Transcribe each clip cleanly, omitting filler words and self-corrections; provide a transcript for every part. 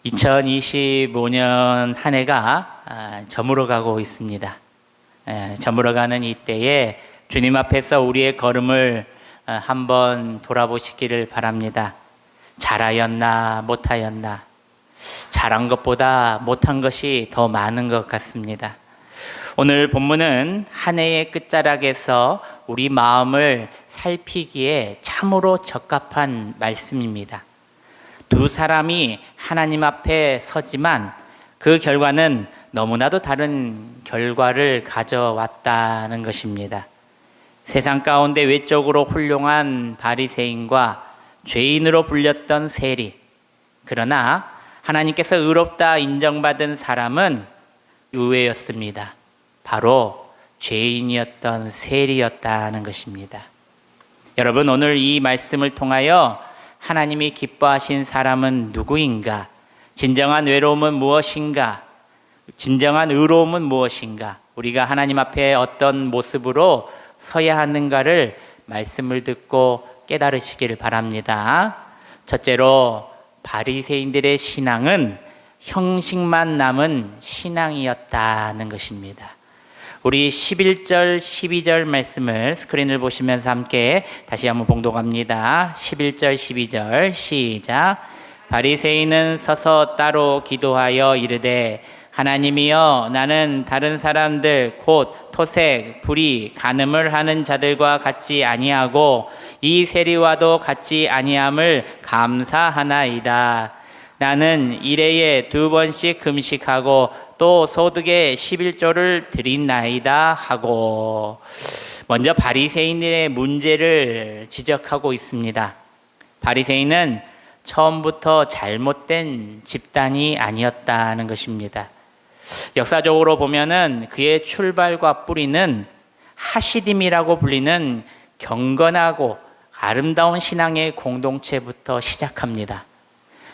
2025년 한 해가 저물어 가고 있습니다. 저물어 가는 이때에 주님 앞에서 우리의 걸음을 한번 돌아보시기를 바랍니다. 잘하였나 못하였나, 잘한 것보다 못한 것이 더 많은 것 같습니다. 오늘 본문은 한 해의 끝자락에서 우리 마음을 살피기에 참으로 적합한 말씀입니다. 두 사람이 하나님 앞에 서지만 그 결과는 너무나도 다른 결과를 가져왔다는 것입니다. 세상 가운데 외적으로 훌륭한 바리새인과 죄인으로 불렸던 세리, 그러나 하나님께서 의롭다 인정받은 사람은 의외였습니다. 바로 죄인이었던 세리였다는 것입니다. 여러분, 오늘 이 말씀을 통하여 하나님이 기뻐하신 사람은 누구인가? 진정한 외로움은 무엇인가? 진정한 의로움은 무엇인가? 우리가 하나님 앞에 어떤 모습으로 서야 하는가를 말씀을 듣고 깨달으시기를 바랍니다. 첫째로 바리새인들의 신앙은 형식만 남은 신앙이었다는 것입니다. 우리 11절, 12절 말씀을 스크린을 보시면서 함께 다시 한번 봉독합니다. 11절, 12절 시작. 바리새인은 서서 따로 기도하여 이르되 하나님이여, 나는 다른 사람들 곧 토색, 불의, 간음을 하는 자들과 같지 아니하고 이 세리와도 같지 아니함을 감사하나이다. 나는 일해에 2번씩 금식하고 또 소득의 11조를 드린나이다 하고, 먼저 바리새인의 문제를 지적하고 있습니다. 바리새인은 처음부터 잘못된 집단이 아니었다는 것입니다. 역사적으로 보면은 그의 출발과 뿌리는 하시딤이라고 불리는 경건하고 아름다운 신앙의 공동체부터 시작합니다.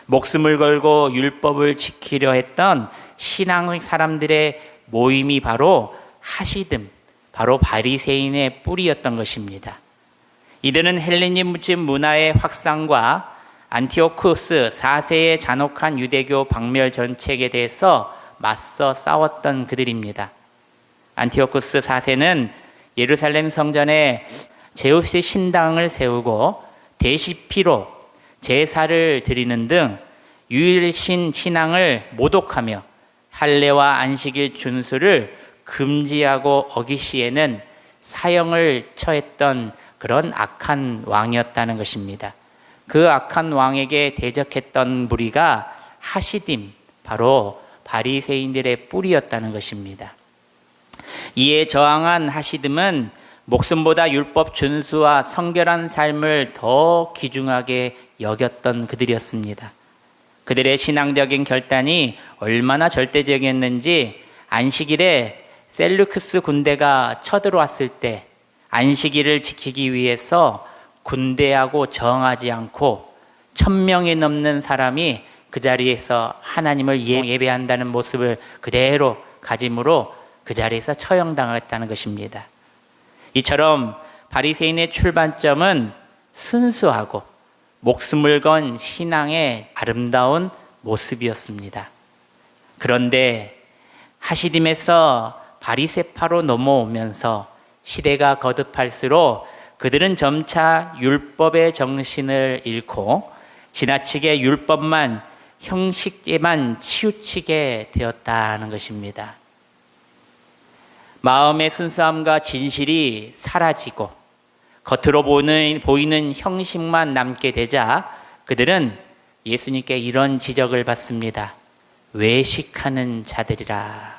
목숨을 걸고 율법을 지키려 했던 신앙의 사람들의 모임이 바로 하시딤, 바로 바리새인의 뿌리였던 것입니다. 이들은 헬레니즘 문화의 확산과 안티오쿠스 4세의 잔혹한 유대교 박멸 정책에 대해서 맞서 싸웠던 그들입니다. 안티오쿠스 4세는 예루살렘 성전에 제우스 신당을 세우고 대시피로 제사를 드리는 등 유일신 신앙을 모독하며 할례와 안식일 준수를 금지하고 어기시에는 사형을 처했던 그런 악한 왕이었다는 것입니다. 그 악한 왕에게 대적했던 무리가 하시딤, 바로 바리새인들의 뿌리였다는 것입니다. 이에 저항한 하시딤은 목숨보다 율법 준수와 성결한 삶을 더 귀중하게 여겼던 그들이었습니다. 그들의 신앙적인 결단이 얼마나 절대적이었는지 안식일에 셀루크스 군대가 쳐들어왔을 때 안식일을 지키기 위해서 군대하고 저항하지 않고 1000명이 넘는 사람이 그 자리에서 하나님을 예배한다는 모습을 그대로 가짐으로 그 자리에서 처형당했다는 것입니다. 이처럼 바리새인의 출발점은 순수하고 목숨을 건 신앙의 아름다운 모습이었습니다. 그런데 하시딤에서 바리새파로 넘어오면서 시대가 거듭할수록 그들은 점차 율법의 정신을 잃고 지나치게 율법만, 형식에만 치우치게 되었다는 것입니다. 마음의 순수함과 진실이 사라지고 겉으로 보이는 형식만 남게 되자 그들은 예수님께 이런 지적을 받습니다. 외식하는 자들이라.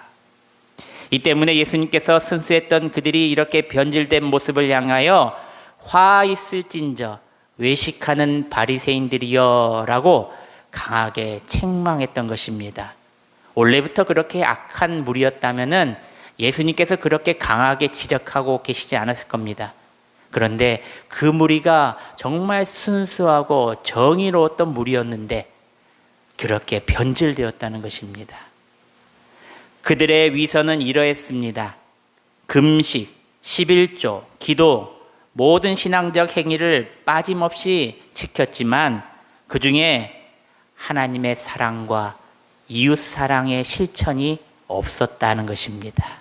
이 때문에 예수님께서 순수했던 그들이 이렇게 변질된 모습을 향하여 화 있을진저 외식하는 바리새인들이여 라고 강하게 책망했던 것입니다. 원래부터 그렇게 악한 무리였다면은 예수님께서 그렇게 강하게 지적하고 계시지 않았을 겁니다. 그런데 그 무리가 정말 순수하고 정의로웠던 무리였는데 그렇게 변질되었다는 것입니다. 그들의 위선은 이러했습니다. 금식, 11조, 기도, 모든 신앙적 행위를 빠짐없이 지켰지만 그 중에 하나님의 사랑과 이웃 사랑의 실천이 없었다는 것입니다.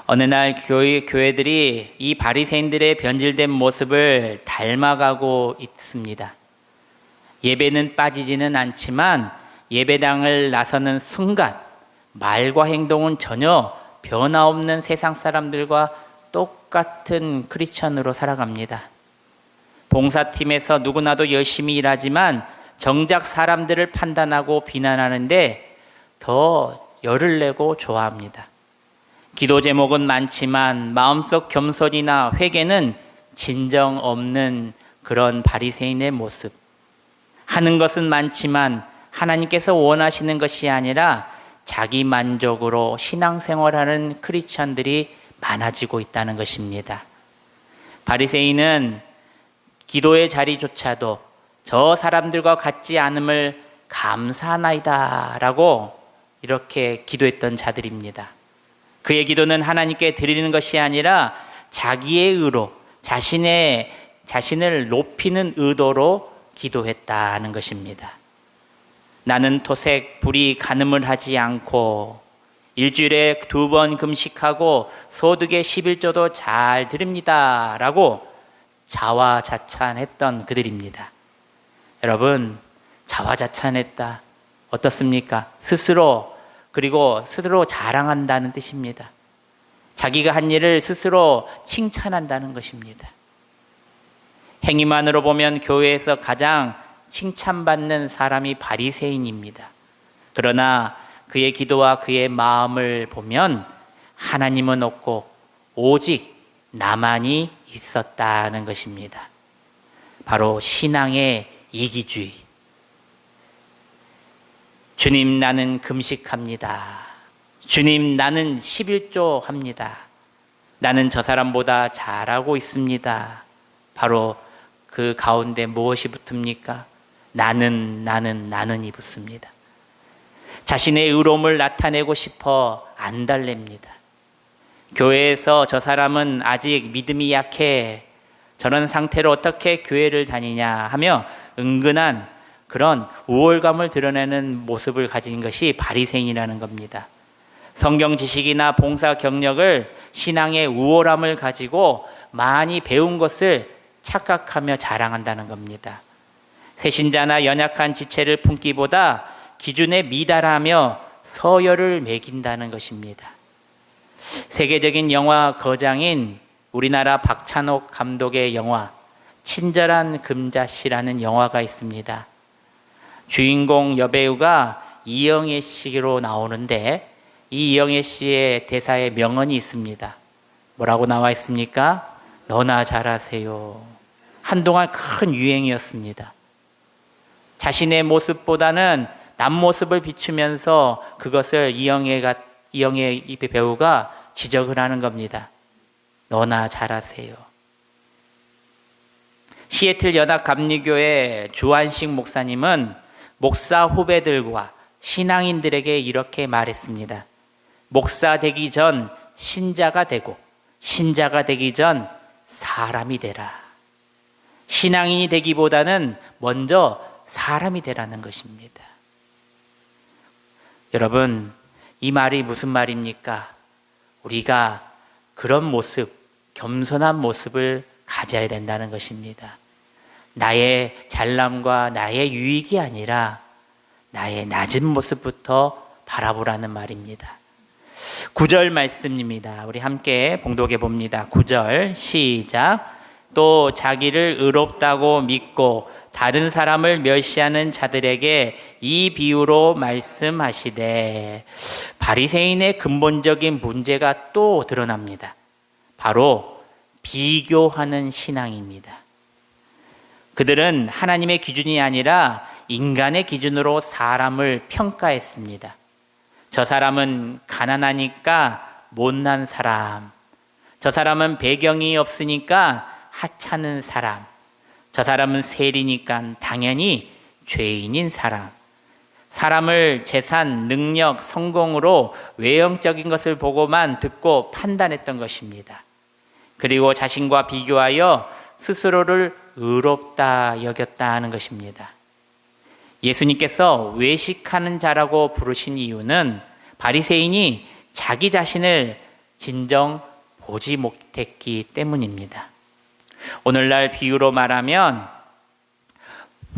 어느 날 교회들이 이 바리새인들의 변질된 모습을 닮아가고 있습니다. 예배는 빠지지는 않지만 예배당을 나서는 순간 말과 행동은 전혀 변화 없는 세상 사람들과 똑같은 크리스천으로 살아갑니다. 봉사팀에서 누구나도 열심히 일하지만 정작 사람들을 판단하고 비난하는데 더 열을 내고 좋아합니다. 기도 제목은 많지만 마음속 겸손이나 회개는 진정 없는 그런 바리새인의 모습. 하는 것은 많지만 하나님께서 원하시는 것이 아니라 자기 만족으로 신앙생활하는 크리스천들이 많아지고 있다는 것입니다. 바리새인은 기도의 자리조차도 저 사람들과 같지 않음을 감사하나이다 라고 이렇게 기도했던 자들입니다. 그의 기도는 하나님께 드리는 것이 아니라 자기의 의로 자신을 높이는 의도로 기도했다는 것입니다. 나는 토색 불이 간음을 하지 않고 일주일에 2번 금식하고 소득의 11조도 잘 드립니다 라고 자화자찬했던 그들입니다. 여러분, 자화자찬했다 어떻습니까? 스스로 자랑한다는 뜻입니다. 자기가 한 일을 스스로 칭찬한다는 것입니다. 행위만으로 보면 교회에서 가장 칭찬받는 사람이 바리새인입니다. 그러나 그의 기도와 그의 마음을 보면 하나님은 없고 오직 나만이 있었다는 것입니다. 바로 신앙의 이기주의. 주님, 나는 금식합니다. 주님, 나는 11조 합니다. 나는 저 사람보다 잘하고 있습니다. 바로 그 가운데 무엇이 붙습니까? 나는이 붙습니다. 자신의 의로움을 나타내고 싶어 안달냅니다. 교회에서 저 사람은 아직 믿음이 약해, 저런 상태로 어떻게 교회를 다니냐 하며 은근한 그런 우월감을 드러내는 모습을 가진 것이 바리새인이라는 겁니다. 성경 지식이나 봉사 경력을 신앙의 우월함을 가지고 많이 배운 것을 착각하며 자랑한다는 겁니다. 새신자나 연약한 지체를 품기보다 기준에 미달하며 서열을 매긴다는 것입니다. 세계적인 영화 거장인 우리나라 박찬욱 감독의 영화 친절한 금자씨라는 영화가 있습니다. 주인공 여배우가 이영애 씨로 나오는데 이 이영애 씨의 대사에 명언이 있습니다. 뭐라고 나와 있습니까? 너나 잘하세요. 한동안 큰 유행이었습니다. 자신의 모습보다는 남모습을 비추면서 그것을 이영애 배우가 지적을 하는 겁니다. 너나 잘하세요. 시애틀 연합감리교회 주한식 목사님은 목사 후배들과 신앙인들에게 이렇게 말했습니다. 목사 되기 전 신자가 되고 신자가 되기 전 사람이 되라. 신앙인이 되기보다는 먼저 사람이 되라는 것입니다. 여러분, 이 말이 무슨 말입니까? 우리가 그런 모습, 겸손한 모습을 가져야 된다는 것입니다. 나의 잘남과 나의 유익이 아니라 나의 낮은 모습부터 바라보라는 말입니다. 9절 말씀입니다. 우리 함께 봉독해 봅니다. 9절 시작. 또 자기를 의롭다고 믿고 다른 사람을 멸시하는 자들에게 이 비유로 말씀하시되, 바리새인의 근본적인 문제가 또 드러납니다. 바로 비교하는 신앙입니다. 그들은 하나님의 기준이 아니라 인간의 기준으로 사람을 평가했습니다. 저 사람은 가난하니까 못난 사람, 저 사람은 배경이 없으니까 하찮은 사람, 저 사람은 세리니까 당연히 죄인인 사람. 사람을 재산, 능력, 성공으로 외형적인 것을 보고만 듣고 판단했던 것입니다. 그리고 자신과 비교하여 스스로를 의롭다 여겼다 하는 것입니다. 예수님께서 외식하는 자라고 부르신 이유는 바리새인이 자기 자신을 진정 보지 못했기 때문입니다. 오늘날 비유로 말하면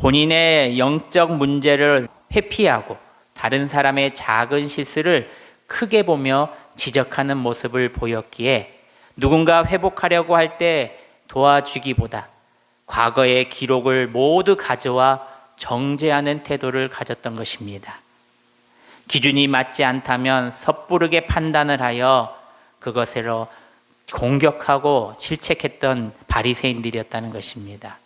본인의 영적 문제를 회피하고 다른 사람의 작은 실수를 크게 보며 지적하는 모습을 보였기에 누군가 회복하려고 할 때 도와주기보다 과거의 기록을 모두 가져와 정죄하는 태도를 가졌던 것입니다. 기준이 맞지 않다면 섣부르게 판단을 하여 그것으로 공격하고 질책했던 바리새인들이었다는 것입니다.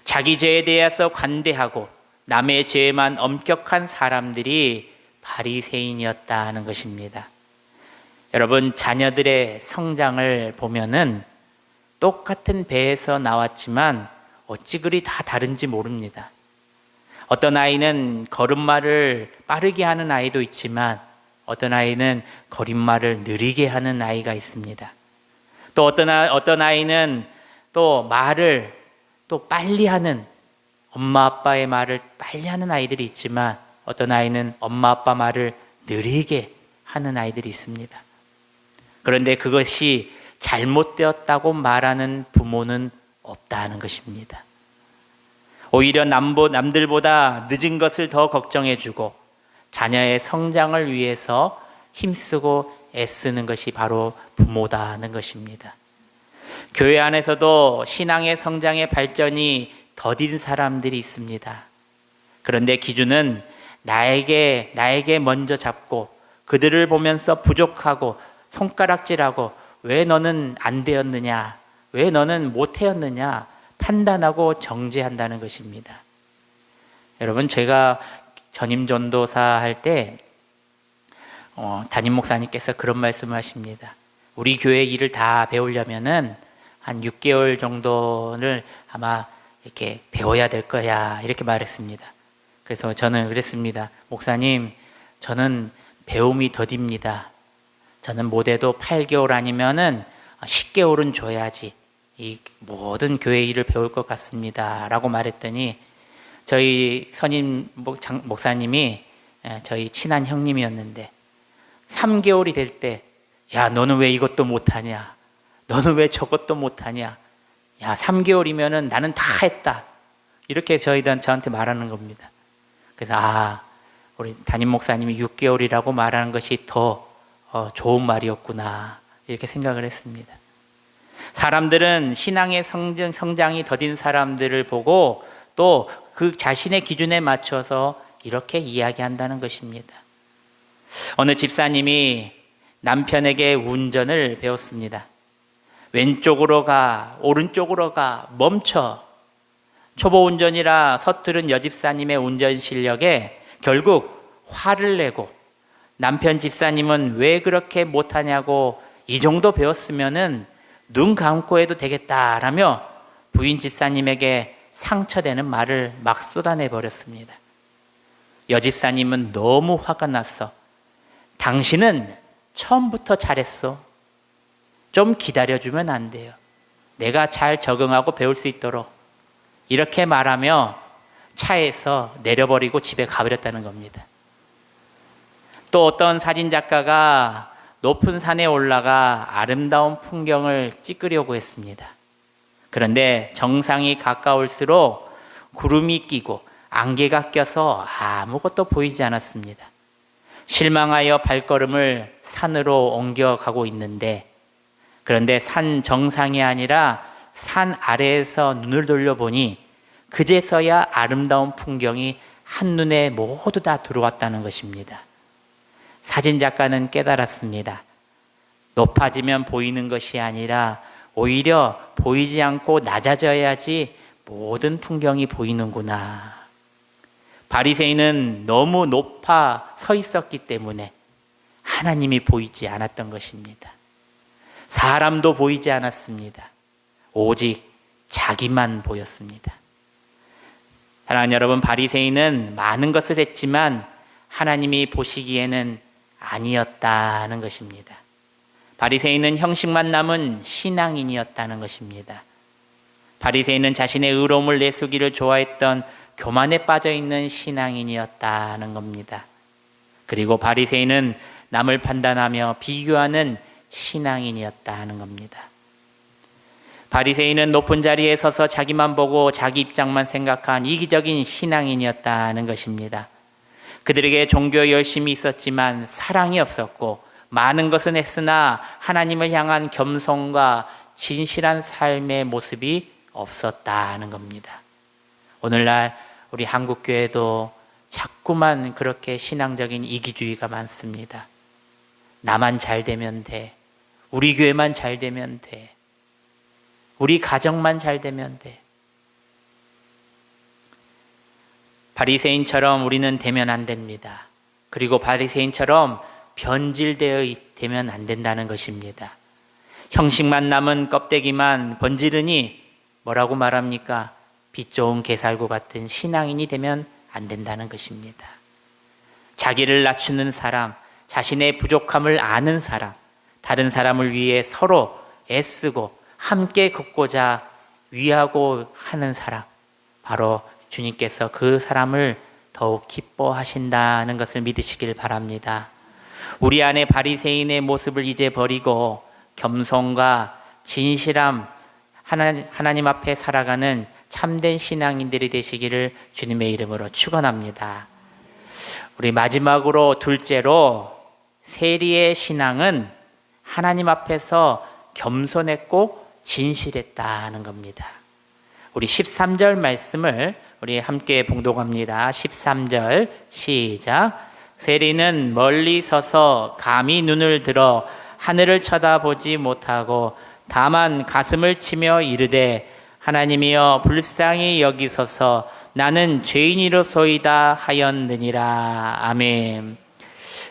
자기 죄에 대해서 관대하고 남의 죄에만 엄격한 사람들이 바리새인이었다는 것입니다. 여러분, 자녀들의 성장을 보면은 똑같은 배에서 나왔지만 어찌 그리 다 다른지 모릅니다. 어떤 아이는 걸음마를 빠르게 하는 아이도 있지만 어떤 아이는 걸음마를 느리게 하는 아이가 있습니다. 또 어떤 아이는 또 말을 또 빨리 하는, 엄마 아빠의 말을 빨리 하는 아이들이 있지만 어떤 아이는 엄마 아빠 말을 느리게 하는 아이들이 있습니다. 그런데 그것이 잘못되었다고 말하는 부모는 없다는 것입니다. 오히려 남들보다 늦은 것을 더 걱정해주고 자녀의 성장을 위해서 힘쓰고 애쓰는 것이 바로 부모다는 것입니다. 교회 안에서도 신앙의 성장의 발전이 더딘 사람들이 있습니다. 그런데 기준은 나에게 먼저 잡고 그들을 보면서 부족하고 손가락질하고 왜 너는 안 되었느냐, 왜 너는 못하였느냐 판단하고 정죄한다는 것입니다. 여러분, 제가 전임 전도사 할 때 담임 목사님께서 그런 말씀을 하십니다. 우리 교회 일을 다 배우려면은 한 6개월 정도를 아마 이렇게 배워야 될 거야, 이렇게 말했습니다. 그래서 저는 그랬습니다. 목사님, 저는 배움이 더딥니다. 저는 못해도 8개월 아니면은 10개월은 줘야지 이 모든 교회 일을 배울 것 같습니다 라고 말했더니 저희 선임 목사님이 저희 친한 형님이었는데 3개월이 될 때, 야, 너는 왜 이것도 못하냐, 너는 왜 저것도 못하냐, 야, 3개월이면은 나는 다 했다, 이렇게 저한테 말하는 겁니다. 그래서 우리 담임 목사님이 6개월이라고 말하는 것이 더 좋은 말이었구나, 이렇게 생각을 했습니다. 사람들은 신앙의 성장이 더딘 사람들을 보고 또 그 자신의 기준에 맞춰서 이렇게 이야기한다는 것입니다. 어느 집사님이 남편에게 운전을 배웠습니다. 왼쪽으로 가, 오른쪽으로 가, 멈춰. 초보 운전이라 서투른 여집사님의 운전 실력에 결국 화를 내고 남편 집사님은 왜 그렇게 못하냐고, 이 정도 배웠으면은 눈 감고 해도 되겠다라며 부인 집사님에게 상처되는 말을 막 쏟아내 버렸습니다. 여집사님은 너무 화가 났어. 당신은 처음부터 잘했어. 좀 기다려주면 안 돼요. 내가 잘 적응하고 배울 수 있도록, 이렇게 말하며 차에서 내려버리고 집에 가버렸다는 겁니다. 또 어떤 사진작가가 높은 산에 올라가 아름다운 풍경을 찍으려고 했습니다. 그런데 정상이 가까울수록 구름이 끼고 안개가 껴서 아무것도 보이지 않았습니다. 실망하여 발걸음을 산으로 옮겨가고 있는데, 그런데 산 정상이 아니라 산 아래에서 눈을 돌려보니 그제서야 아름다운 풍경이 한눈에 모두 다 들어왔다는 것입니다. 사진작가는 깨달았습니다. 높아지면 보이는 것이 아니라 오히려 보이지 않고 낮아져야지 모든 풍경이 보이는구나. 바리새인은 너무 높아 서 있었기 때문에 하나님이 보이지 않았던 것입니다. 사람도 보이지 않았습니다. 오직 자기만 보였습니다. 사랑하는 여러분, 바리새인은 많은 것을 했지만 하나님이 보시기에는 아니었다는 것입니다. 바리새인은 형식만 남은 신앙인이었다는 것입니다. 바리새인은 자신의 의로움을 내세우기를 좋아했던 교만에 빠져 있는 신앙인이었다는 겁니다. 그리고 바리새인은 남을 판단하며 비교하는 신앙인이었다는 겁니다. 바리새인은 높은 자리에 서서 자기만 보고 자기 입장만 생각한 이기적인 신앙인이었다는 것입니다. 그들에게 종교 열심이 있었지만 사랑이 없었고 많은 것은 했으나 하나님을 향한 겸손과 진실한 삶의 모습이 없었다는 겁니다. 오늘날 우리 한국교회도 자꾸만 그렇게 신앙적인 이기주의가 많습니다. 나만 잘 되면 돼. 우리 교회만 잘 되면 돼. 우리 가정만 잘 되면 돼. 바리새인처럼 우리는 되면 안 됩니다. 그리고 바리새인처럼 변질되어 되면 안 된다는 것입니다. 형식만 남은 껍데기만 번지르니 뭐라고 말합니까? 빛 좋은 게살구 같은 신앙인이 되면 안 된다는 것입니다. 자기를 낮추는 사람, 자신의 부족함을 아는 사람, 다른 사람을 위해 서로 애쓰고 함께 걷고자 위하고 하는 사람, 바로 주님께서 그 사람을 더욱 기뻐하신다는 것을 믿으시길 바랍니다. 우리 안에 바리새인의 모습을 이제 버리고 겸손과 진실함, 하나님 앞에 살아가는 참된 신앙인들이 되시기를 주님의 이름으로 축원합니다. 우리 마지막으로 둘째로 세리의 신앙은 하나님 앞에서 겸손했고 진실했다는 겁니다. 우리 13절 말씀을 우리 함께 봉독합니다. 13절 시작. 세리는 멀리 서서 감히 눈을 들어 하늘을 쳐다보지 못하고 다만 가슴을 치며 이르되 하나님이여 불쌍히 여기소서 나는 죄인이로소이다 하였느니라. 아멘.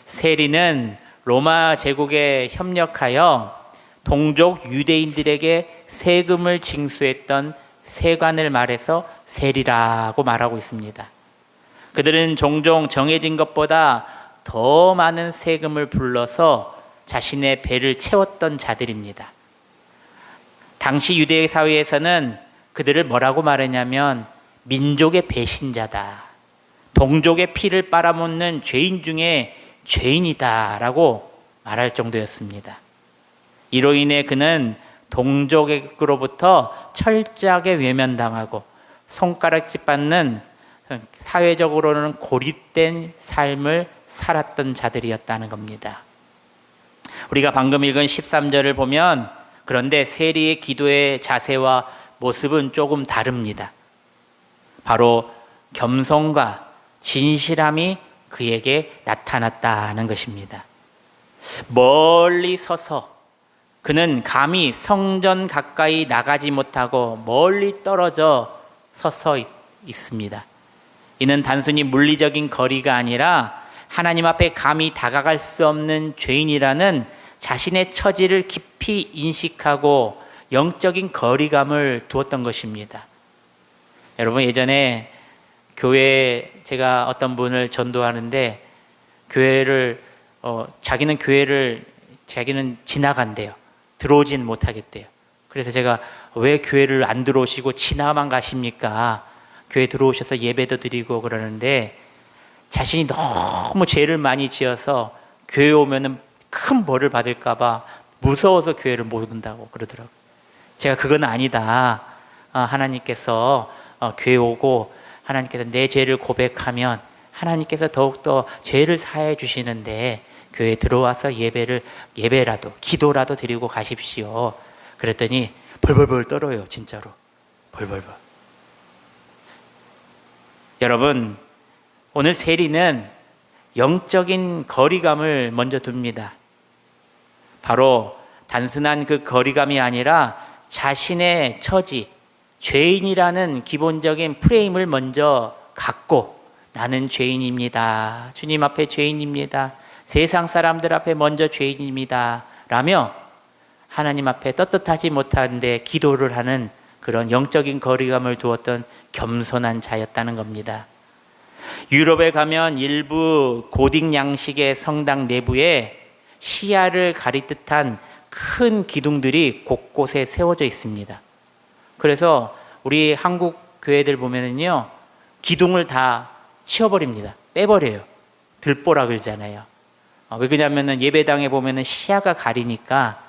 세리는 로마 제국에 협력하여 동족 유대인들에게 세금을 징수했던 세관을 말해서 세리라고 말하고 있습니다. 그들은 종종 정해진 것보다 더 많은 세금을 불러서 자신의 배를 채웠던 자들입니다. 당시 유대 사회에서는 그들을 뭐라고 말했냐면 민족의 배신자다, 동족의 피를 빨아먹는 죄인 중에 죄인이다라고 말할 정도였습니다. 이로 인해 그는 동족으로부터 철저하게 외면당하고 손가락질 받는 사회적으로는 고립된 삶을 살았던 자들이었다는 겁니다. 우리가 방금 읽은 13절을 보면 그런데 세리의 기도의 자세와 모습은 조금 다릅니다. 바로 겸손과 진실함이 그에게 나타났다는 것입니다. 멀리 서서 그는 감히 성전 가까이 나가지 못하고 멀리 떨어져 서서 있습니다. 이는 단순히 물리적인 거리가 아니라 하나님 앞에 감히 다가갈 수 없는 죄인이라는 자신의 처지를 깊이 인식하고 영적인 거리감을 두었던 것입니다. 여러분, 예전에 교회에 제가 어떤 분을 전도하는데 자기는 지나간대요. 들어오진 못하겠대요. 그래서 제가 왜 교회를 안 들어오시고 지나만 가십니까? 교회 들어오셔서 예배도 드리고 그러는데 자신이 너무 죄를 많이 지어서 교회 오면은 큰 벌을 받을까 봐 무서워서 교회를 못 온다고 그러더라고요. 제가 그건 아니다. 하나님께서 교회 오고 하나님께서 내 죄를 고백하면 하나님께서 더욱더 죄를 사해 주시는데 교회에 들어와서 예배라도 기도라도 드리고 가십시오. 그랬더니 벌벌벌 떨어요. 진짜로 벌벌벌. 여러분, 오늘 세리는 영적인 거리감을 먼저 둡니다. 바로 단순한 그 거리감이 아니라 자신의 처지, 죄인이라는 기본적인 프레임을 먼저 갖고 나는 죄인입니다. 주님 앞에 죄인입니다. 세상 사람들 앞에 먼저 죄인입니다. 라며 하나님 앞에 떳떳하지 못한데 기도를 하는 그런 영적인 거리감을 두었던 겸손한 자였다는 겁니다. 유럽에 가면 일부 고딕 양식의 성당 내부에 시야를 가리듯한 큰 기둥들이 곳곳에 세워져 있습니다. 그래서 우리 한국 교회들 보면은요, 기둥을 다 치워버립니다. 빼버려요. 들보라 그러잖아요. 왜 그러냐면은 예배당에 보면은 시야가 가리니까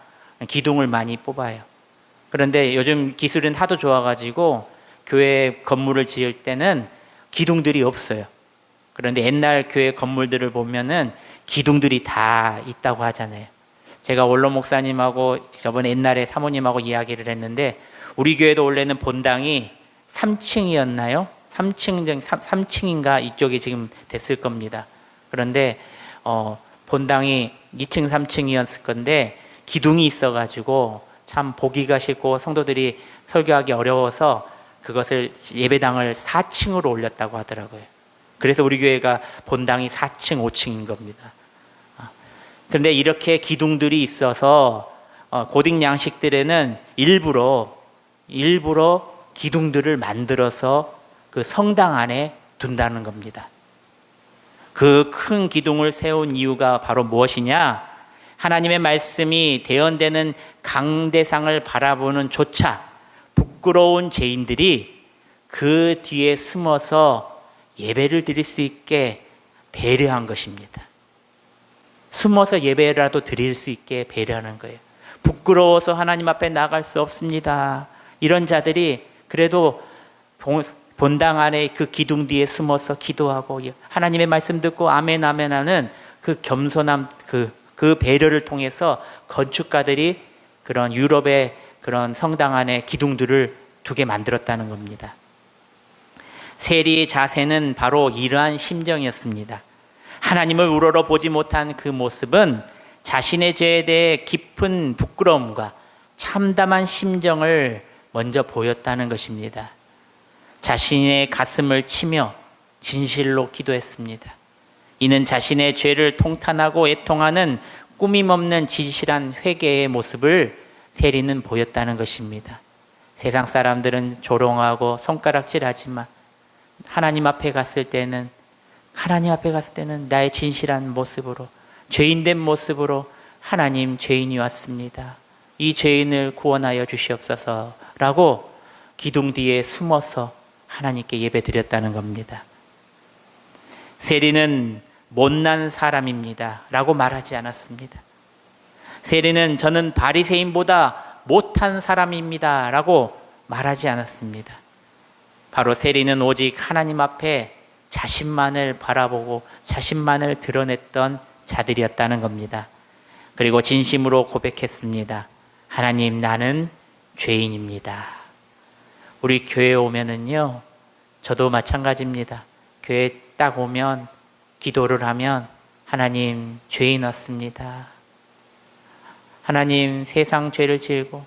기둥을 많이 뽑아요. 그런데 요즘 기술은 하도 좋아가지고 교회 건물을 지을 때는 기둥들이 없어요. 그런데 옛날 교회 건물들을 보면은 기둥들이 다 있다고 하잖아요. 제가 원로 목사님하고 저번에 옛날에 사모님하고 이야기를 했는데, 우리 교회도 원래는 본당이 3층이었나요? 3층인가 이쪽이 지금 됐을 겁니다. 그런데 본당이 2층, 3층이었을 건데 기둥이 있어가지고 참 보기가 싫고 성도들이 설교하기 어려워서 그것을 예배당을 4층으로 올렸다고 하더라고요. 그래서 우리 교회가 본당이 4층, 5층인 겁니다. 그런데 이렇게 기둥들이 있어서 고딕 양식들에는 일부러 기둥들을 만들어서 그 성당 안에 둔다는 겁니다. 그 큰 기둥을 세운 이유가 바로 무엇이냐? 하나님의 말씀이 대언되는 강대상을 바라보는 조차 부끄러운 죄인들이 그 뒤에 숨어서 예배를 드릴 수 있게 배려한 것입니다. 숨어서 예배라도 드릴 수 있게 배려하는 거예요. 부끄러워서 하나님 앞에 나갈 수 없습니다. 이런 자들이 그래도 본당 안에 그 기둥 뒤에 숨어서 기도하고 하나님의 말씀 듣고 아멘 아멘 하는 그 겸손함, 그 배려를 통해서 건축가들이 그런 유럽의 그런 성당 안에 기둥들을 두게 만들었다는 겁니다. 세리의 자세는 바로 이러한 심정이었습니다. 하나님을 우러러 보지 못한 그 모습은 자신의 죄에 대해 깊은 부끄러움과 참담한 심정을 먼저 보였다는 것입니다. 자신의 가슴을 치며 진실로 기도했습니다. 이는 자신의 죄를 통탄하고 애통하는 꾸밈없는 진실한 회개의 모습을 세리는 보였다는 것입니다. 세상 사람들은 조롱하고 손가락질하지만 하나님 앞에 갔을 때는 나의 진실한 모습으로, 죄인된 모습으로 하나님, 죄인이 왔습니다. 이 죄인을 구원하여 주시옵소서라고 기둥 뒤에 숨어서 하나님께 예배드렸다는 겁니다. 세리는 못난 사람입니다 라고 말하지 않았습니다. 세리는 저는 바리새인보다 못한 사람입니다 라고 말하지 않았습니다. 바로 세리는 오직 하나님 앞에 자신만을 바라보고 자신만을 드러냈던 자들이었다는 겁니다. 그리고 진심으로 고백했습니다. 하나님, 나는 죄인입니다. 우리 교회에 오면은요, 저도 마찬가지입니다. 교회 딱 오면 기도를 하면 하나님, 죄인 왔습니다. 하나님, 세상 죄를 지고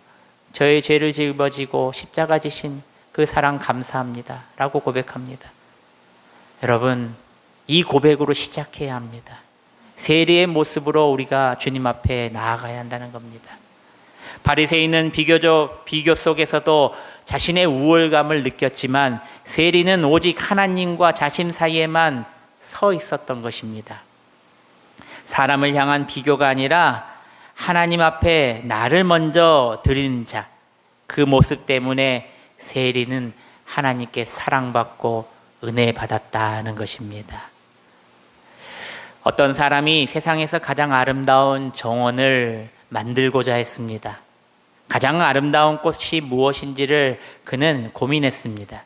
저의 죄를 짊어지고 십자가 지신 그 사랑 감사합니다 라고 고백합니다. 여러분, 이 고백으로 시작해야 합니다. 세리의 모습으로 우리가 주님 앞에 나아가야 한다는 겁니다. 바리새인은 비교 속에서도 자신의 우월감을 느꼈지만 세리는 오직 하나님과 자신 사이에만 서 있었던 것입니다. 사람을 향한 비교가 아니라 하나님 앞에 나를 먼저 드리는 자, 그 모습 때문에 세리는 하나님께 사랑받고 은혜 받았다는 것입니다. 어떤 사람이 세상에서 가장 아름다운 정원을 만들고자 했습니다. 가장 아름다운 꽃이 무엇인지를 그는 고민했습니다.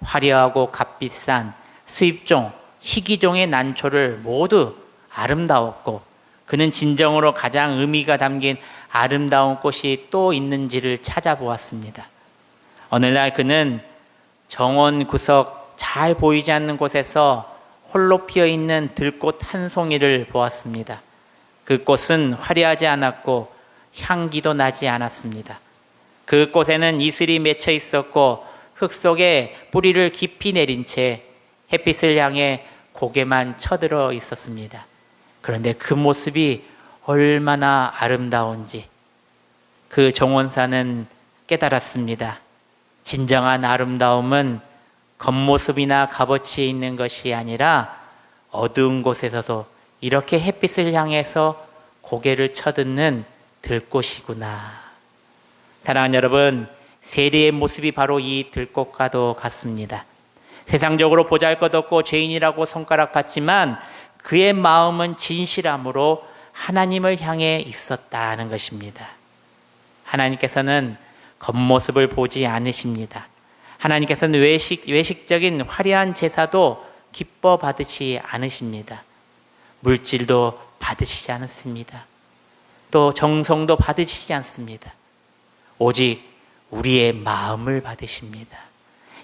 화려하고 값비싼 수입종, 희귀종의 난초를 모두 아름다웠고, 그는 진정으로 가장 의미가 담긴 아름다운 꽃이 또 있는지를 찾아보았습니다. 어느 날 그는 정원 구석 잘 보이지 않는 곳에서 홀로 피어있는 들꽃 한 송이를 보았습니다. 그 꽃은 화려하지 않았고 향기도 나지 않았습니다. 그 꽃에는 이슬이 맺혀 있었고 흙 속에 뿌리를 깊이 내린 채 햇빛을 향해 고개만 쳐들어 있었습니다. 그런데 그 모습이 얼마나 아름다운지 그 정원사는 깨달았습니다. 진정한 아름다움은 겉모습이나 값어치에 있는 것이 아니라 어두운 곳에서도 이렇게 햇빛을 향해서 고개를 쳐듣는 들꽃이구나. 사랑하는 여러분, 세리의 모습이 바로 이 들꽃과도 같습니다. 세상적으로 보잘것없고 죄인이라고 손가락 받지만 그의 마음은 진실함으로 하나님을 향해 있었다는 것입니다. 하나님께서는 겉모습을 보지 않으십니다. 하나님께서는 외식적인 화려한 제사도 기뻐 받으시 않으십니다. 물질도 받으시지 않습니다. 또 정성도 받으시지 않습니다. 오직 우리의 마음을 받으십니다.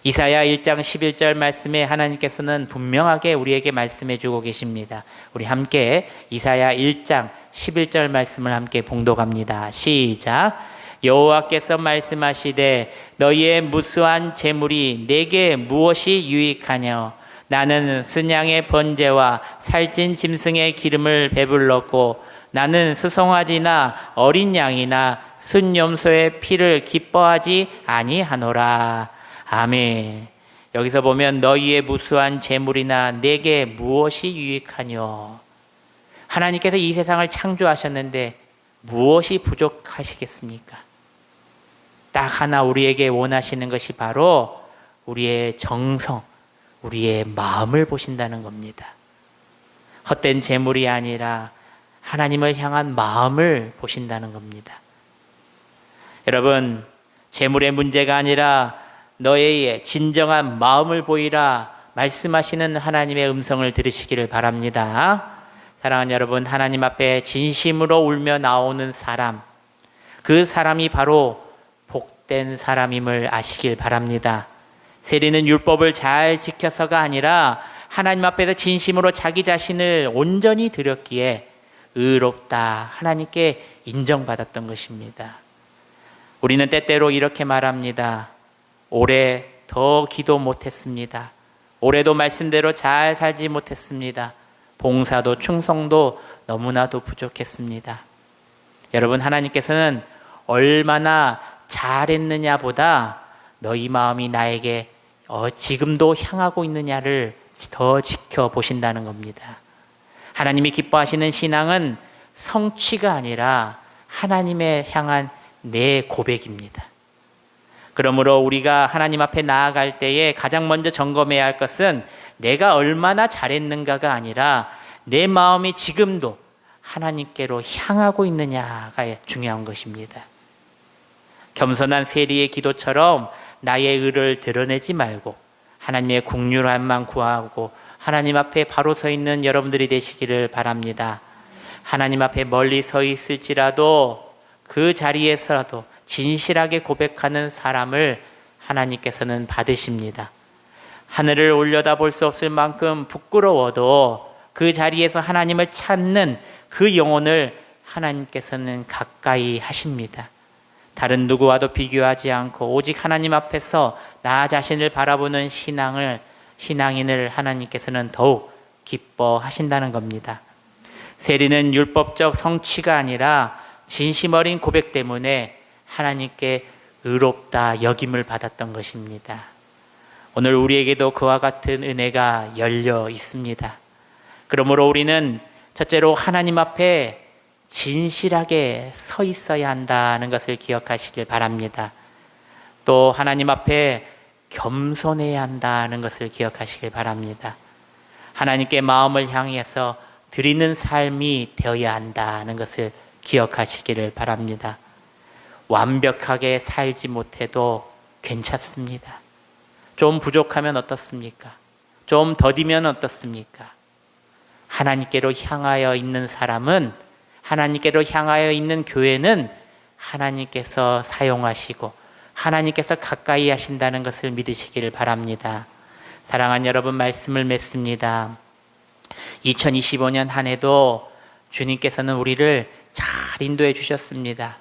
이사야 1장 11절 말씀에 하나님께서는 분명하게 우리에게 말씀해 주고 계십니다. 우리 함께 이사야 1장 11절 말씀을 함께 봉독합니다. 시작. 여호와께서 말씀하시되 너희의 무수한 재물이 내게 무엇이 유익하냐? 나는 순양의 번제와 살찐 짐승의 기름을 배불렀고 나는 수송아지나 어린 양이나 순염소의 피를 기뻐하지 아니하노라. 아멘. 여기서 보면 너희의 무수한 재물이나 내게 무엇이 유익하뇨? 하나님께서 이 세상을 창조하셨는데 무엇이 부족하시겠습니까? 딱 하나 우리에게 원하시는 것이 바로 우리의 정성, 우리의 마음을 보신다는 겁니다. 헛된 재물이 아니라 하나님을 향한 마음을 보신다는 겁니다. 여러분, 재물의 문제가 아니라 너의 진정한 마음을 보이라 말씀하시는 하나님의 음성을 들으시기를 바랍니다. 사랑하는 여러분, 하나님 앞에 진심으로 울며 나오는 사람, 그 사람이 바로 복된 사람임을 아시길 바랍니다. 세리는 율법을 잘 지켜서가 아니라 하나님 앞에서 진심으로 자기 자신을 온전히 드렸기에 의롭다 하나님께 인정받았던 것입니다. 우리는 때때로 이렇게 말합니다. 올해 더 기도 못했습니다. 올해도 말씀대로 잘 살지 못했습니다. 봉사도 충성도 너무나도 부족했습니다. 여러분, 하나님께서는 얼마나 잘했느냐보다 너희 마음이 나에게 지금도 향하고 있느냐를 더 지켜보신다는 겁니다. 하나님이 기뻐하시는 신앙은 성취가 아니라 하나님의 향한 내 고백입니다. 그러므로 우리가 하나님 앞에 나아갈 때에 가장 먼저 점검해야 할 것은 내가 얼마나 잘했는가가 아니라 내 마음이 지금도 하나님께로 향하고 있느냐가 중요한 것입니다. 겸손한 세리의 기도처럼 나의 의를 드러내지 말고 하나님의 긍휼함만 구하고 하나님 앞에 바로 서 있는 여러분들이 되시기를 바랍니다. 하나님 앞에 멀리 서 있을지라도 그 자리에서라도 진실하게 고백하는 사람을 하나님께서는 받으십니다. 하늘을 올려다 볼 수 없을 만큼 부끄러워도 그 자리에서 하나님을 찾는 그 영혼을 하나님께서는 가까이 하십니다. 다른 누구와도 비교하지 않고 오직 하나님 앞에서 나 자신을 바라보는 신앙인을 하나님께서는 더욱 기뻐하신다는 겁니다. 세리는 율법적 성취가 아니라 진심 어린 고백 때문에 하나님께 의롭다 여김을 받았던 것입니다. 오늘 우리에게도 그와 같은 은혜가 열려 있습니다. 그러므로 우리는 첫째로 하나님 앞에 진실하게 서 있어야 한다는 것을 기억하시길 바랍니다. 또 하나님 앞에 겸손해야 한다는 것을 기억하시길 바랍니다. 하나님께 마음을 향해서 드리는 삶이 되어야 한다는 것을 기억하시기를 바랍니다. 완벽하게 살지 못해도 괜찮습니다. 좀 부족하면 어떻습니까? 좀 더디면 어떻습니까? 하나님께로 향하여 있는 사람은, 하나님께로 향하여 있는 교회는 하나님께서 사용하시고 하나님께서 가까이 하신다는 것을 믿으시기를 바랍니다. 사랑하는 여러분, 말씀을 맺습니다. 2025년 한 해도 주님께서는 우리를 잘 인도해 주셨습니다.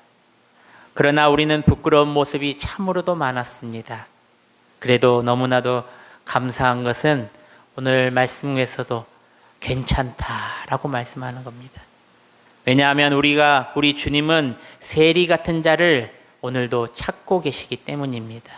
그러나 우리는 부끄러운 모습이 참으로도 많았습니다. 그래도 너무나도 감사한 것은 오늘 말씀에서도 괜찮다라고 말씀하는 겁니다. 왜냐하면 우리 주님은 세리 같은 자를 오늘도 찾고 계시기 때문입니다.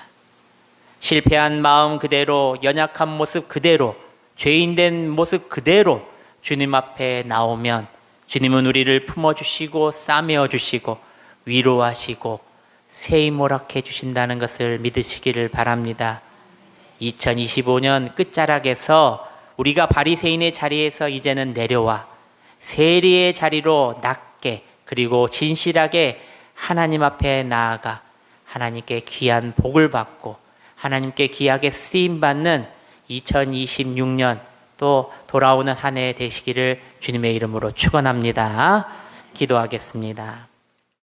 실패한 마음 그대로, 연약한 모습 그대로, 죄인된 모습 그대로 주님 앞에 나오면 주님은 우리를 품어주시고 싸매어주시고 위로하시고 새 힘을 얻게 해주신다는 것을 믿으시기를 바랍니다. 2025년 끝자락에서 우리가 바리새인의 자리에서 이제는 내려와 세리의 자리로 낮게 그리고 진실하게 하나님 앞에 나아가 하나님께 귀한 복을 받고 하나님께 귀하게 쓰임받는 2026년 또 돌아오는 한 해 되시기를 주님의 이름으로 축원합니다. 기도하겠습니다.